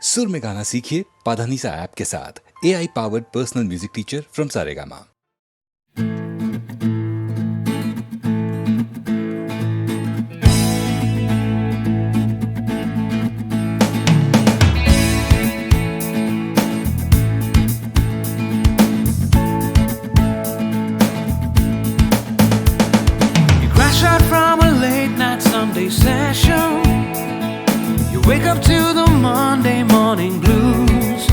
सुर में गाना सीखिए पाधानीसा ऐप के साथ। AI powered personal music teacher from Saregama. Out from a late night Sunday session, you wake up to the Monday morning blues,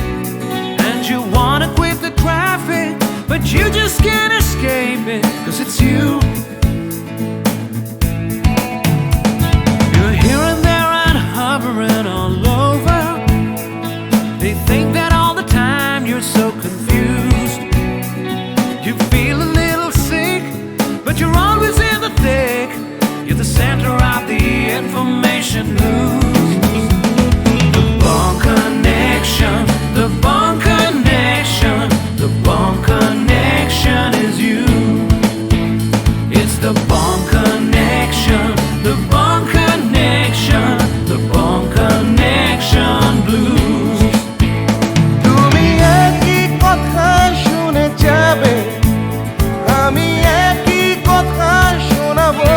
and you wanna quit the traffic, but you just can't escape it, 'cause it's you. You're here and there and hovering all over. They think that all the time you're so confused. You feel a little sick, but you're always in the thick. You're the center of the information news. The Bond Connection, the Bond Connection, the Bond Connection is you. It's the Bond Connection, the Bond Connection, the Bond Connection blues. তুমি একই কথা শুনে যাবে, আমি একই কথা শোনাবো,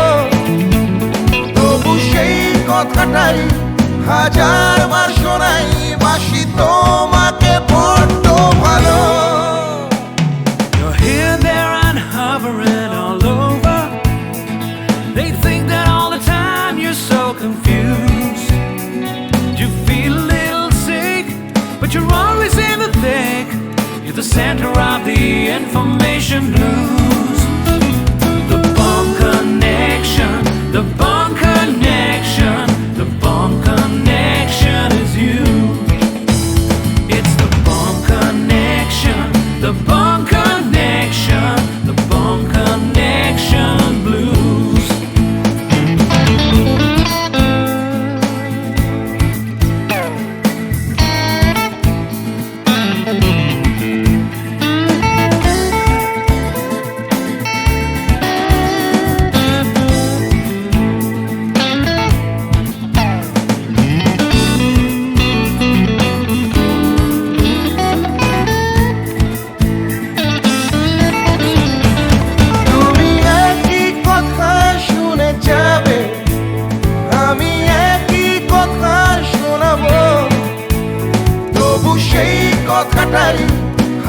তবু সেই কথাটাই হাজারবার শোনাই, বাসি তোমাকে বড্ড ভালো। You're here, there, and hovering all over. They think that all the time you're so confused. You feel a little sick, but you're always in the thick. You're the center of the information news. The Bond Connection, the Bond Connection, the Bond Connection is you. It's the Bond Connection, the Bond Connection, the Bond Connection blues. তুমি একই কথা শুনে যাবে, আমি একই কথা শোনাবো, তবু সেই কথাটাই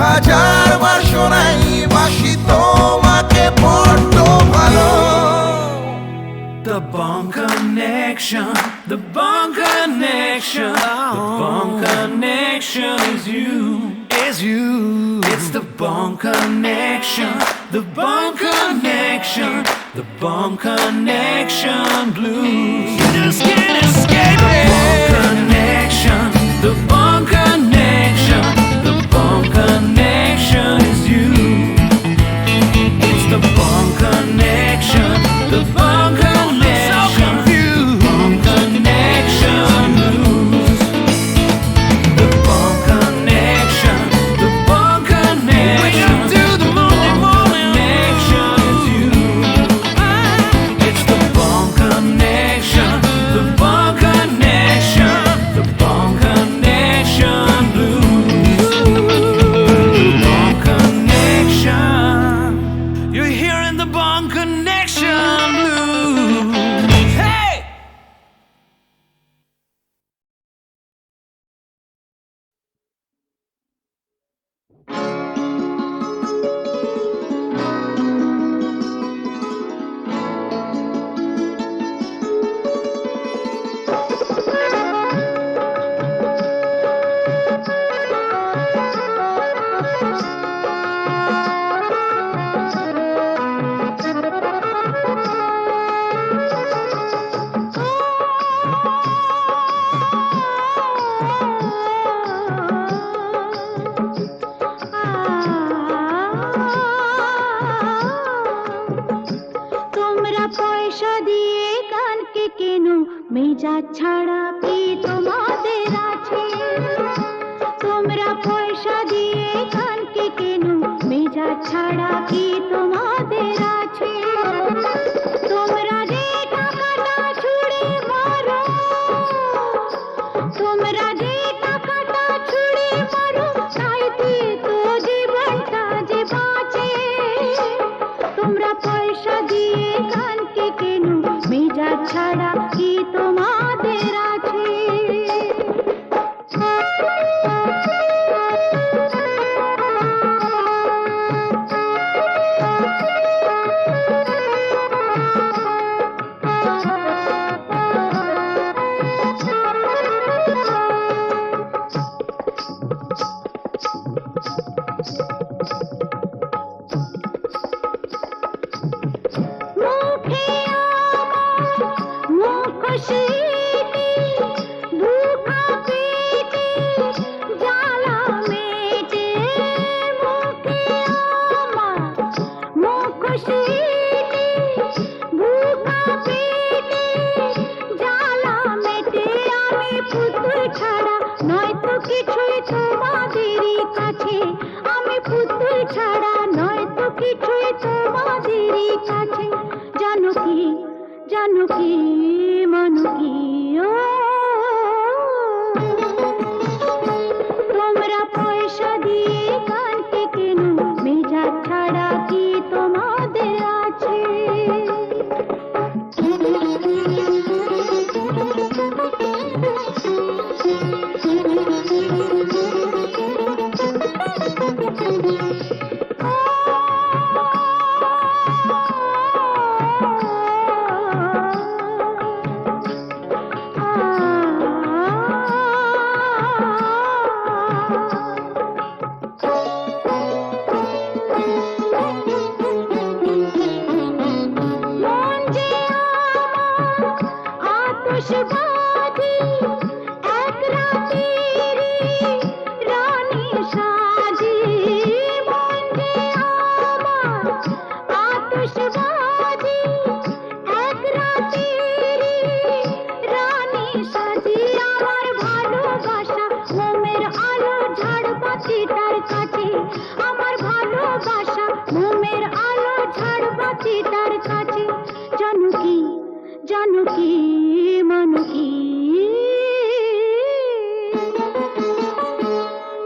হাজারবার শোনাই, বাসি তোমাকে বড্ড ভালো। The Bond Connection, the Bond Connection, the Bond Connection is you, is you. It's the Bond Connection, the Bond Connection, the Bond Connection blues. You just can't escape it. The Bond Connection, the Bond Connection, the Bond Connection is you. It's the Bond Connection, the Bond Connection, Bond Connection blues. The Bond Connection, the Bond Connection. Wake up to the Monday morning connection is you. It's the Bond Connection, the Bond Connection, the Bond Connection blues. The Bond Connection. You're hearing the Bond Connection blues. Hey! তোমরা পয়সা দিয়ে কানকে কেন, মেজাজ ছাড়া কি তোমাদের আছে? তোমরা পয়সা দিয়ে কানকে কেন, মেজাজ ছাড়া কি তোমাদের আছে? তোমরা যে টাকাটা ছুঁড়ে মারো, তোমরা যে টাকা কিছুই তোমাদেরই কাছে, আমি পুতুল ছাড়া নয়তো কিছুই তোমাদেরই কাছে। জানো কি মানো কি ও, তোমরা পয়সা দিয়ে গানকে কেনো, মেজাজ ছাড়া কি তোমাদের আছে? আতশবাজি এক রাতেরই রানী সাজি, মন যে আমার আতশবাজি এক রাতেরই রানী সাজি। আমার ভালোবাসা মোমের আলো ঝাড়বাতিটার কাছে, আমার ভালোবাসা মোমের আলো ঝাড়বাতিটার কাছে। জানো কি মানো কি,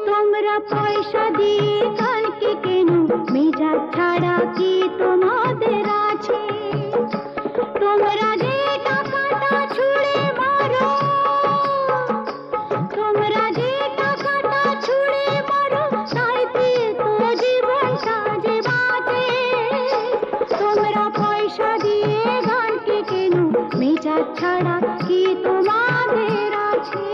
তোমরা পয়সা দিয়ে গানকে কেনো, মেজাজ ছাড়া কি তোমাদের আছে? তোমরা যে টাকাটা ছুঁড়ে মারো, তোমরা যে টাকাটা ছুঁড়ে মারো, তাইতে তো জীবনটা যে বাঁচে। তোমরা পয়সা দিয়ে গানকে কেনো, মেজাজ ছাড়া কি তোমাদের আছে?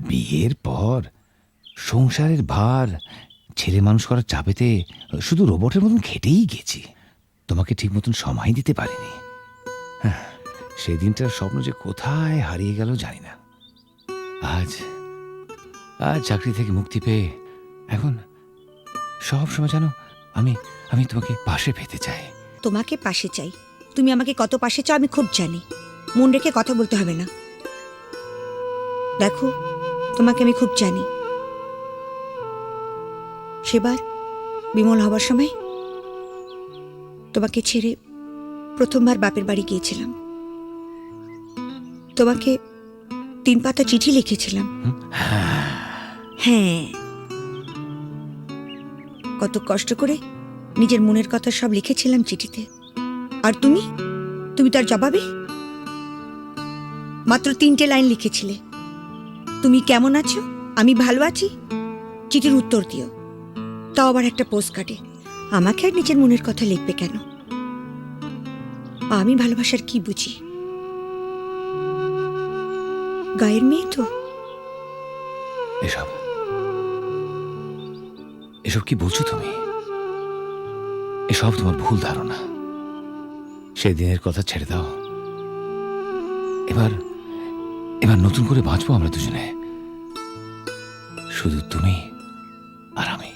বিয়ের পর সংসারের ভার, ছেলে মানুষ করার চাপেতে শুধু রোবটের মতন খেটেই গেছি। তোমাকে ঠিক মতন সময় দিতে পারিনি। সেই দিনটার স্বপ্ন যে কোথায় হারিয়ে গেল জানি না। আজ চাকরি থেকে মুক্তি পেয়ে এখন সব সময় জানো আমি তোমাকে পাশে পেতে চাই। তোমাকে পাশে চাই, তুমি আমাকে কত পাশে চাও আমি খুব জানি। মন রেখে কথা বলতে হবে না। দেখো, তোমাকে আমি খুব জানি। সেবার বিমল হবার সময় তোমাকে ছেড়ে প্রথমবার বাপের বাড়ি গিয়েছিলাম। তোমাকে 3 পাতা চিঠি লিখেছিলাম। হ্যাঁ, কত কষ্ট করে নিজের মনের কথা সব লিখেছিলাম চিঠিতে। আর তুমি তার জবাবে মাত্র 3টে লাইন লিখেছিলে, তুমি কেমন আছো, আমি ভালো আছি, চিঠির উত্তর দিও। তাও আবার একটা পোস্ট কার্ডে। আমাকে আর নিজের মনের কথা লিখবে কেন? আমি ভালোবাসার কি বুঝি? গায়ের মেয়ে তো। এসব এসব কি বলছো তুমি? এসব তোমার ভুল ধারণা। সেদিনের কথা ছেড়ে দাও। এবার নতুন করে বাঁচবো আমরা দুজনে, শুধু তুমি আর আমি।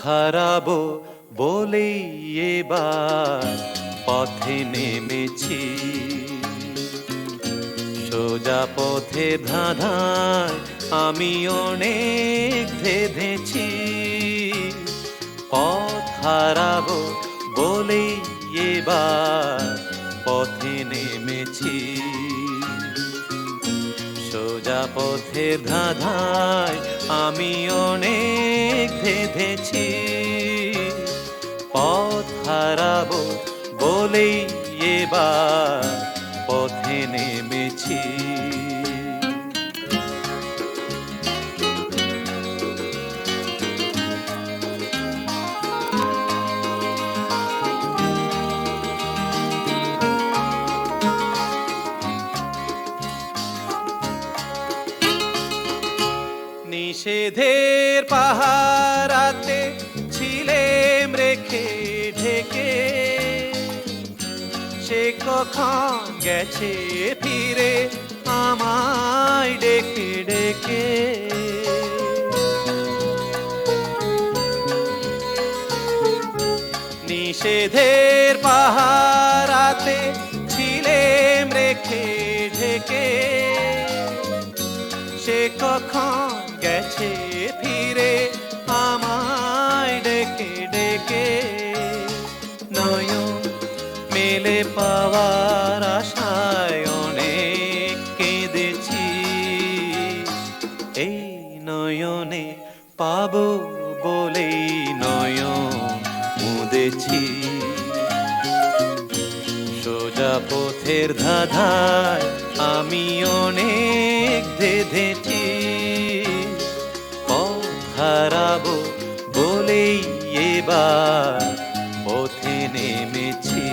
হারাবো বলেই এবার পথে নেমেছি, সোজা পথে ধাঁধায় আমি অনেক ধেঁধেছি। পথ হারাবো বলেই এবার পথে নেমেছি, সোজা পথের ধাঁধায় আমি অনেক ধেঁধেছি। পথ হারাবো বলেই এবার পথে নেমেছি। নিষেধের পাহারাতে ছিলেম রেখে ঢেকে, সে কখন গেছে ফিরে আমায় ডেকে ডেকে। নিষেধের পাহারাতে ছিলেম রেখে ঢেকে, সে কখন গেছে ফিরে আমায় ডেকে ডেকে। নয়ন মেলে পাওয়ার আশায় অনেক কেঁদেছি, এই নয়নে পাবো বলেই নয়ন মুদেছি। সোজা পথের ধাঁধায় আমি অনেক ধেঁধেছি, পথ হারাবো বলেই এবার পথে নেমেছি।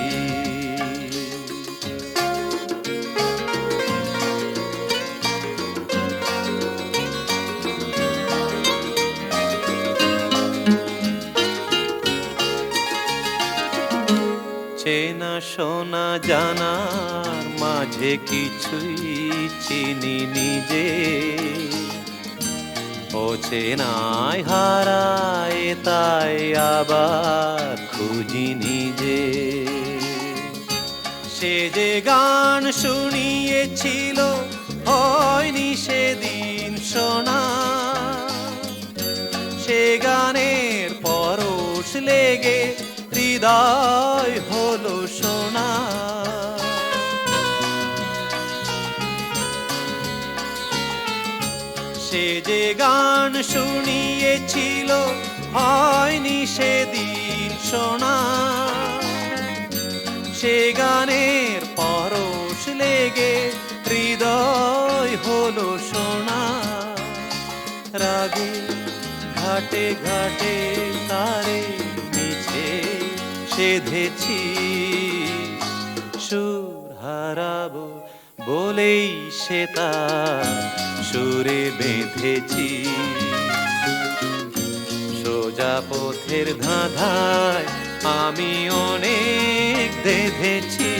চেনা শোনা জানার মাঝে কিছুই চিনি নিজে, অচেনায় হারায় তাই আবার খুঁজি নিজে। সে যে গান শুনিয়েছিল হয়নি সেদিন শোনা, সে গানের পরশ লেগে হৃদয় হলো সোনা। সে যে গান শুনিয়েছিল হয়নি সেদিন শোনা, সে গানের পরশ লেগে হৃদয় হলো সোনা। রাগে ঘাটে ঘাটে তারে মিছে সেধেছি, সুর হারাবো বলেই সে তার সুরে বেঁধেছি। সোজা পথের ধাঁধায় আমি অনেক ধেঁধেছি,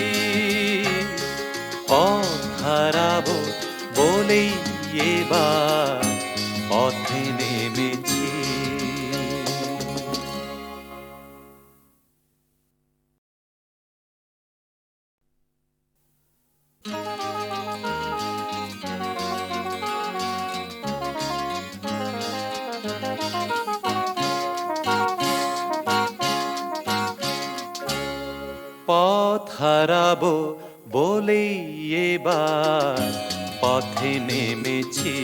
পথ হারাবো বলেই এবার পথে নেমেছি। পথ হারাবো বলেই এবার পথে নেমেছি,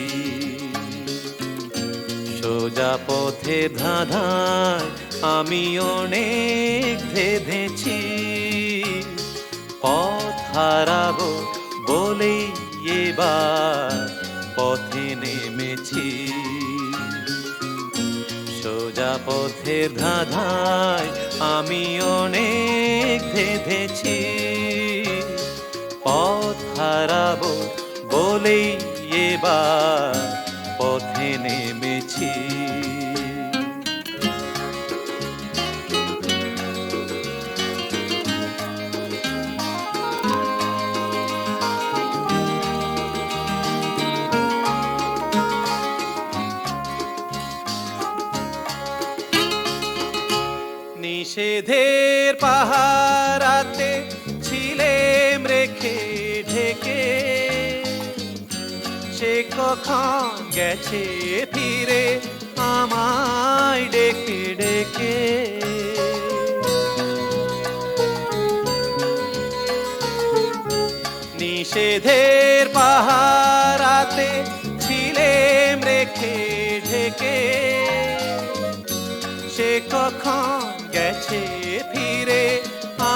সোজা পথে ধাঁধায় আমি অনেক ধেঁধেছি। পথ হারাবো বলেই এবার পথে নেমেছি, সোজা পথের ধাঁধায় আমি অনেক ধেঁধেছি। পথ হারাবো বলেই এবার পথে নেমেছি। নিষেধের পাহারাতে ছিলেম রেখে ঢেকে, সে কখন গেছে ফিরে আমায় ডেকে ডেকে। নিষেধের পাহারাতে ছিলেম রেখে ঢেকে, সে কখন গেছে ফিরে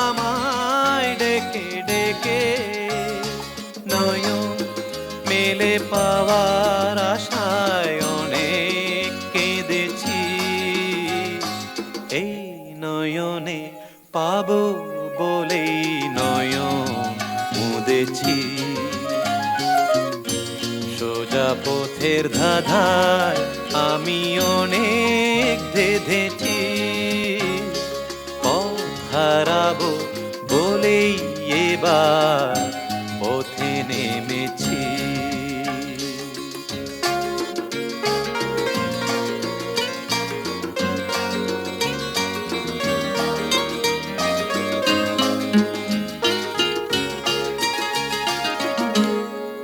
আমায় ডেকে ডেকে। নয়ন মেলে পাওয়ার আশায় অনেক কেঁদেছি, এই নয়নে পাবো বলেই নয়ন মুদেছি। সোজা পথের ধাঁধায় আমি অনেক ধেঁধেছি, পথ হারাবো বলেই এবার পথে নেমেছি।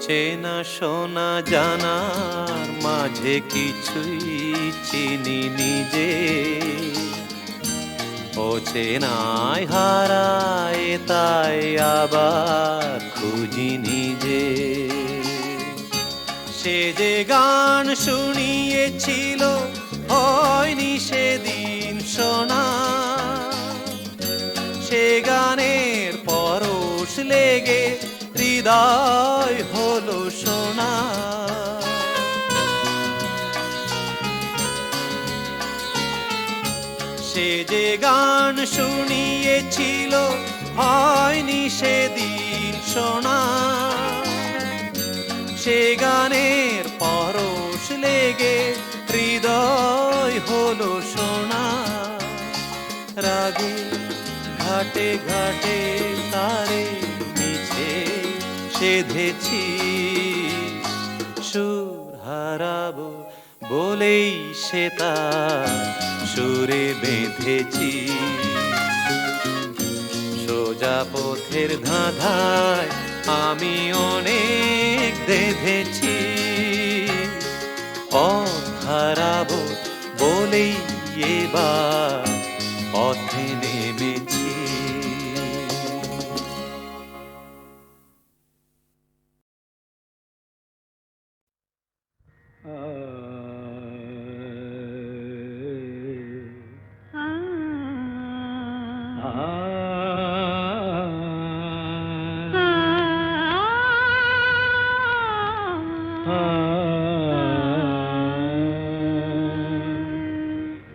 চেনা শোনা জানার মাঝে কিছুই চিনি নিজে, ও চেনায় হারায় তাই আবার খুঁজি নিজে। সে যে গান শুনিয়েছিল হয়নি সেদিন শোনা, সে গানের পরশ লেগে হৃদয় হলো সোনা। সে যে গান শুনিয়েছিল হয়নি সেদিন শোনা, সে গানের পরশ লেগে হৃদয় হলো সোনা। রাগে ঘাটে ঘাটে তারে মিছে সেধেছি, সুর হারাবো বলেই সে তার সুরে বেঁধেছি। সোজা পথের ধাঁধায় আমি অনেক ধেঁধেছি, পথ হারাবো বলেই এবার পথে নেমেছি।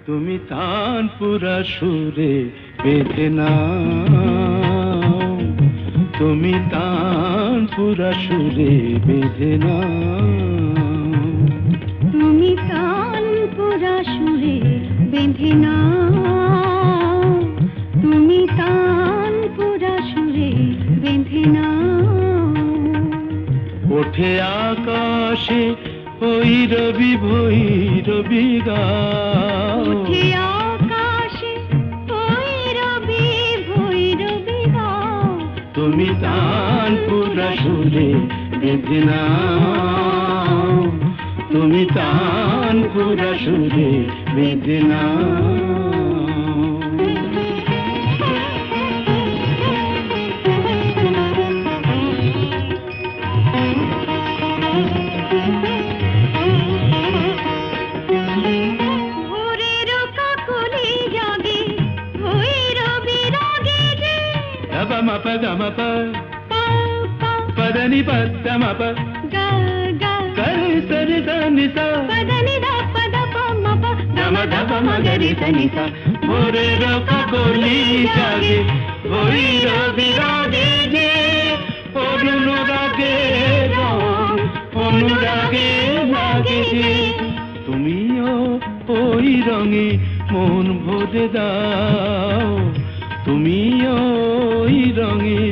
তুমি তানপুরা সুরে বেঁধে নাও, তুমি তানপুরা সুরে বেঁধে নাও। তুমি তানপুরা সুরে বেঁধে নাও, তুমি তানপুরা সুরে বেঁধে নাও। ওঠে আকাশে ওই রবি ভৈরবী গাও, ওঠে আকাশে ওই রবি ভৈরবী গাও। তুমি তানপুরা সুরে বেঁধে নাও, তুমি তানপুরা সুরে বেঁধে নাও। పదని పద్దమప కరి సరి సనిస పదని దప దప మప గమ ధప మగరి సనిస মোরে রকা বলি জাগে ভৈরবী রাগে যে অনুরাগে রং অনুরাগে লাগে যে। তুমিও ওই রঙে মন ভরে দাও, তুমিও ওই রঙে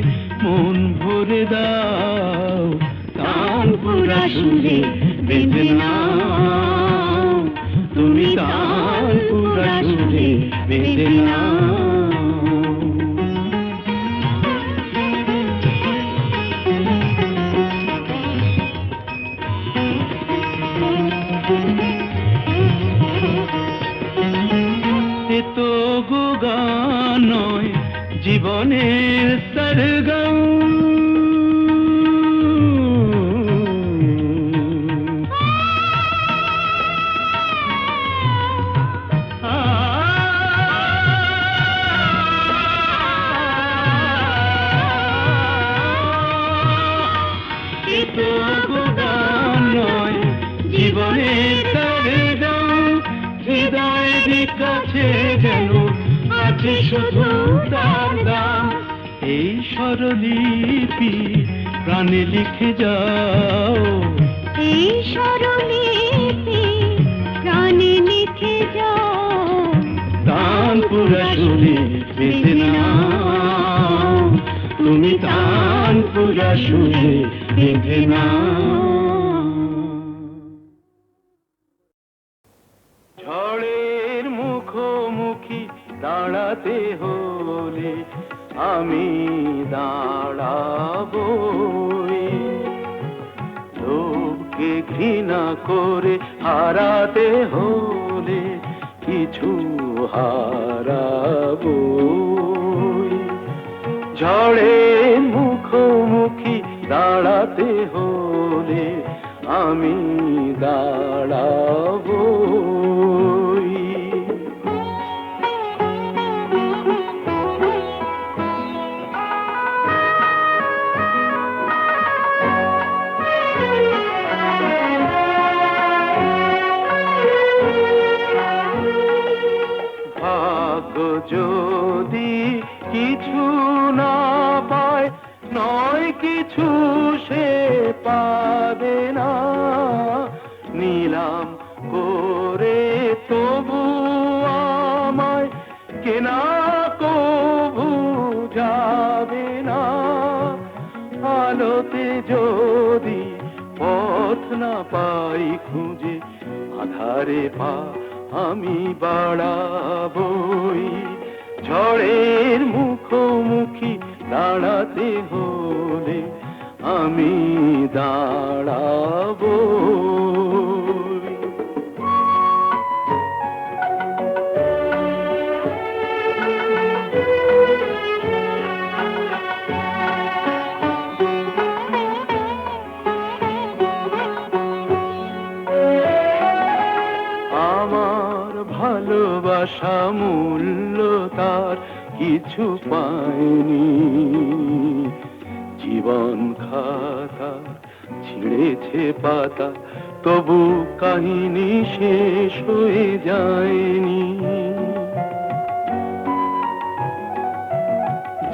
মন ভরে দাও। তানপুরা সুরে বেঁধে নাও, তুমি তানপুরা সুরে বেঁধে নাও। নয় জীবনের সরগম। জীবনের সরগম হৃদয়ের কাছে যেন আছে শুধু তার দাম। এই স্বরলিপি প্রাণে লিখে যাও, এই স্বরলিপি প্রাণে লিখে যাও। তানপুরা সুরে বেঁধে নাও, তুমি তানপুরা সুরে বেঁধে নাও। ঝড়ের মুখোমুখি দাঁড়াতে হলে আমি দাঁড়াবই, লোককে ঘৃণা করে হারাতে হলে কিছু হারাবই। ঝড়ের মুখোমুখি দাঁড়াতে হলে আমি দাঁড়াবই। ভাগ্য যদি কিছু না পায়, নয় কিছু সে পাবে না। নিলাম করে তবু আমায় কেনা কবু যাবে না। আলোতে যদি পথ না পাই খুঁজে, আধারে পা আমি বাড়াবই। ঝড়ের মুখোমুখি দাঁড়াতে হলে আমি দাঁড়াবই। আমার ভালোবাসা মূল্য তার কিছু পায়নি। জীবন খাতা ছিঁড়েছে পাতা, তবু কাহিনী শেষ হয়ে যায়নি।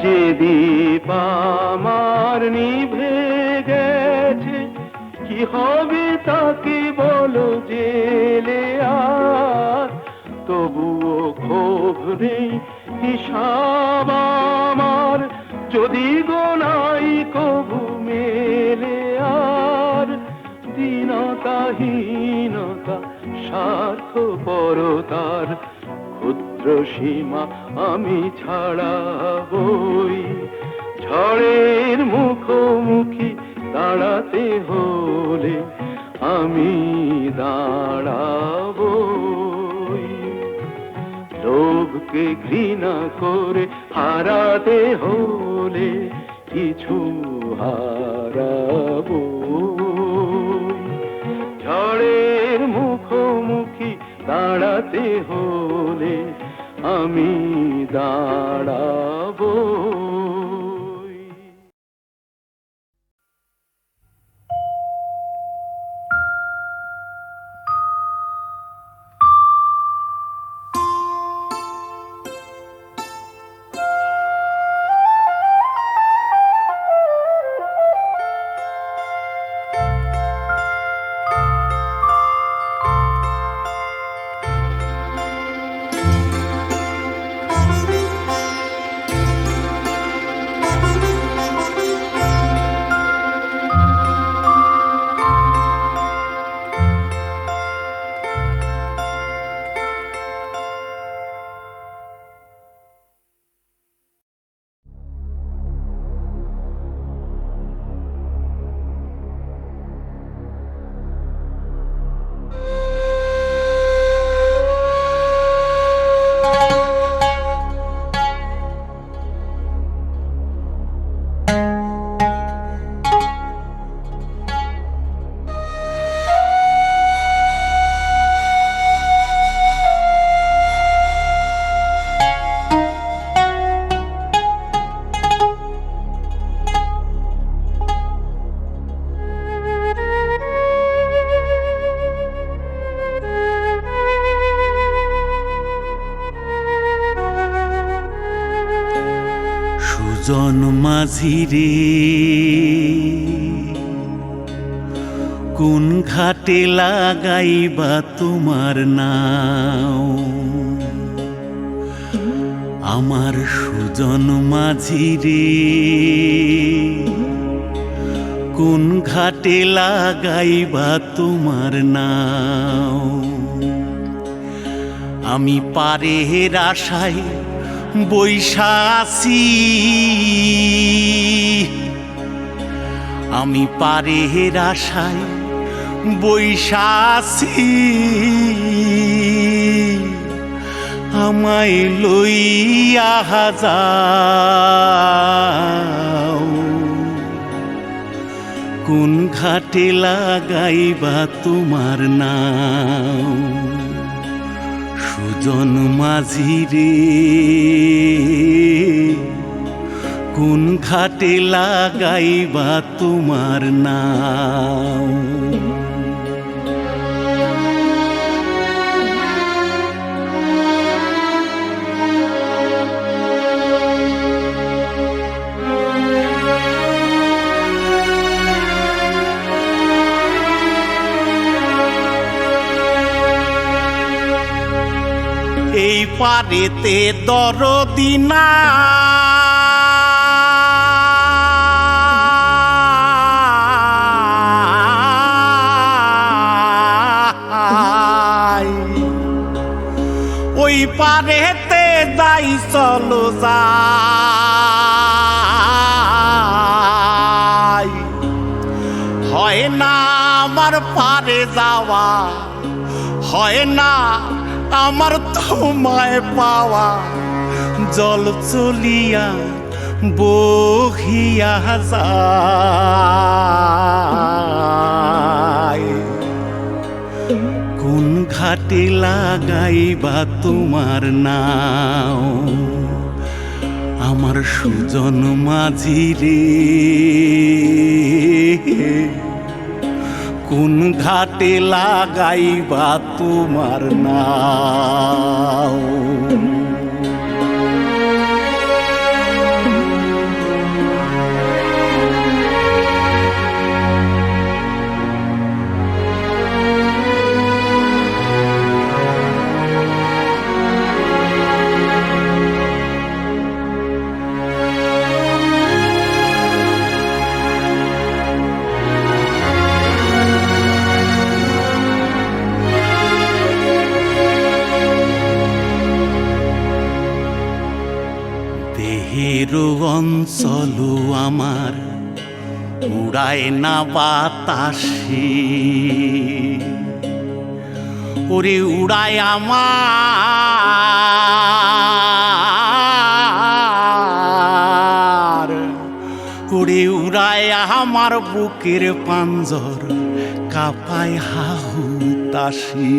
যে দীপ আমার নিভে গেছে, কি হবে তাকে বলো জেলে আর। তবুও ক্ষোভ নেই হিসাব আমার, যদি গোনাই কবু মেলে আর। দীনতাহীনতা স্বার্থপরতার ক্ষুদ্র সীমা আমি ছাড়াবই। ঝড়ের মুখোমুখি দাঁড়াতে হলে আমি দাঁড়াবই। লোভকে ঘৃণা করে হারাতে হলে কিছু হারাবই। ঝড়ের মুখোমুখি দাঁড়াতে হলে আমি দাঁড়াবই। সুজন মাঝি রে কোন ঘাটে লাগাইবা তোমার নাও আমার সুজন মাঝি রে কোন ঘাটে লাগাইবা তোমার নাও আমি পারের আশায় বৈশা আছি আমি পারের আশায় বৈশা আছি আমায় লইয়া যাও কোন ঘাটে লাগাইবা তোমার নাও সুজন মাঝি রে কোন ঘাটে লাগাইবা তোমার নাও এই পারেতে দরদি নাই ওই পারেতে যাই চলো যাই হয় না আমার পারে যাওয়া হয় না আমার তোমায় পাওয়া জল চলিয়া বহিয়া যায় কোন ঘাটে লাগাইবা তোমার নাও আমার সুজন মাঝি রে কোন ঘাটে লাগাইবা তোমার নাও দেহেরও অঞ্চল আমার উড়ায় না বাতাসে ওরে উড়ায় আমার ওরে উড়ায় আমার বুকের পাঞ্জর কাঁপায় হাহুতাশি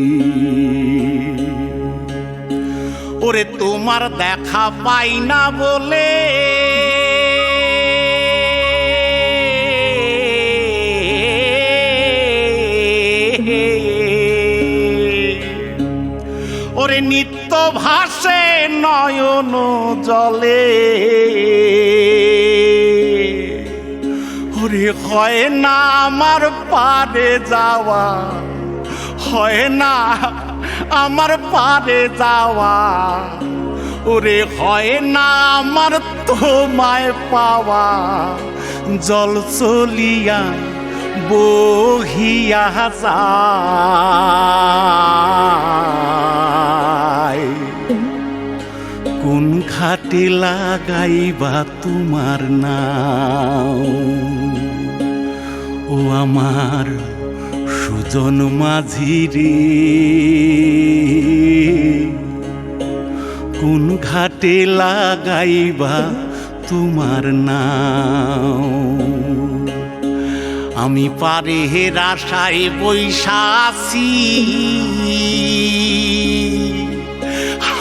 ওরে তোমার দেখা পাই না বলে ওরে নিত্য ভাসে নয়ন জলে ওরে হয় না আমার পারে যাওয়া হয় না আমার পারে যাওয়া ওরে হয় না আমার তোমায় পাওয়া জল চলিয়া বহিয়া যায় কোন ঘাটে লাগাইবা তোমার নাও ও আমার সুজন মাঝি রে কোন ঘাটে লাগাইবা তোমার নাও আমি পারের আশায় বৈশা আছি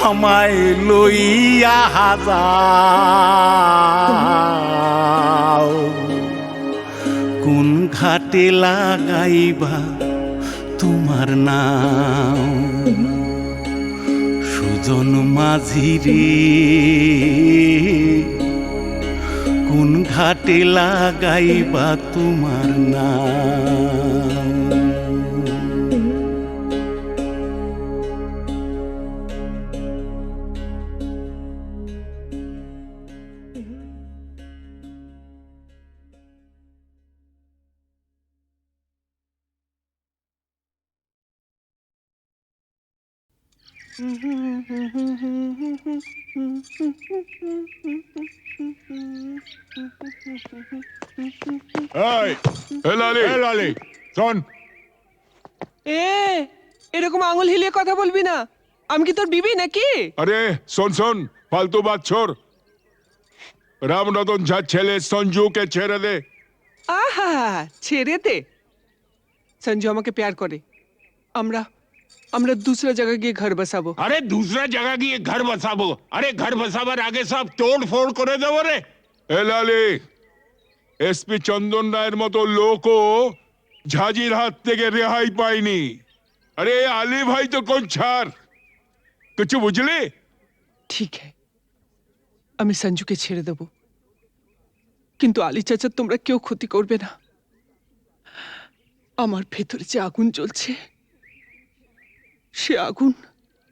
আমায় লইয়া যাও কোন ঘাটে লাগাইবা তোমার নাও সুজন মাঝি রে ঘাটে লাগাইবা তোমার নাম। লালি শোন, এরকম আঙুল হিলিয়ে কথা বলবি না। আমি কি তোর বিবি নাকি? আরে শোন শোন, ফালতু বাত ছোড়। রামরতন ঝার ছেলে সঞ্জুকে ছেড়ে দে। আহা, ছেড়ে দে। সঞ্জু আমাকে প্যার করে। আমরা আমরা दूसरा जगह গিয়ে ঘর বসাবো। আরে दूसरा जगह গিয়ে ঘর বসাবো? আরে ঘর বসাবার আগে সব তোড় ফোড় করে দেবো রে। এ লালি, এসপি চন্দন রায়ের মতো লোকও ঝাঁঝির হাত থেকে রেহাই পায়নি। আরে আলী ভাই তো কোন ছাড়, কিছু বুঝলি? ঠিক है, আমি সঞ্জুকে ছেড়ে দেব, কিন্তু আলী চাচা তোমরা কেউ ক্ষতি করবে না। আমার ভেতরে যে আগুন জ্বলছে, সে আগুন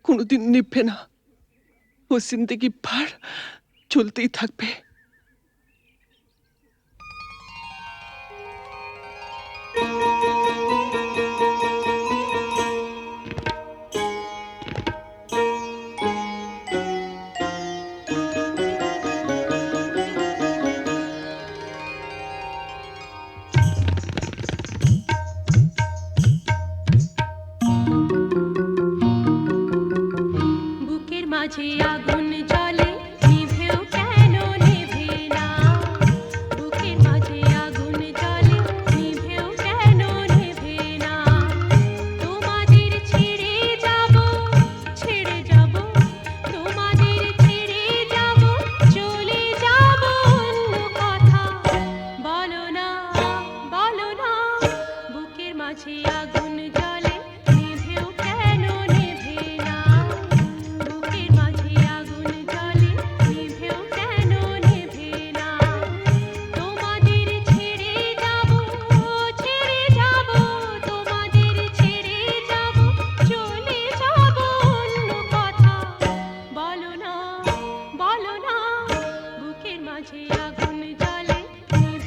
কোনোদিন নিভবে না। ও জিন্দেগি ভর চলতেই থাকবে। বুকের মাঝে আগুন জ্বলে, নিভেও কেন নেভে না? বুকের মাঝে আগুন জ্বলে, নিভেও কেন নেভে না? তোমাদের ছেড়ে যাব, তোমাদের ছেড়ে যাব, চলে যাব অন্য কথা। বলো না, বুকের মাঝে আগুন জ্বলে, নিভেও কেন নেভে না? বুকের মাঝে আগুন জ্বলে, নিভেও কেন নেভে না? তোমাদের ছেড়ে যাব, তোমাদের ছেড়ে যাব, চলে যাব অন্য কথা। বলো না, বুকের মাঝে আগুন জ্বলে, নিভেও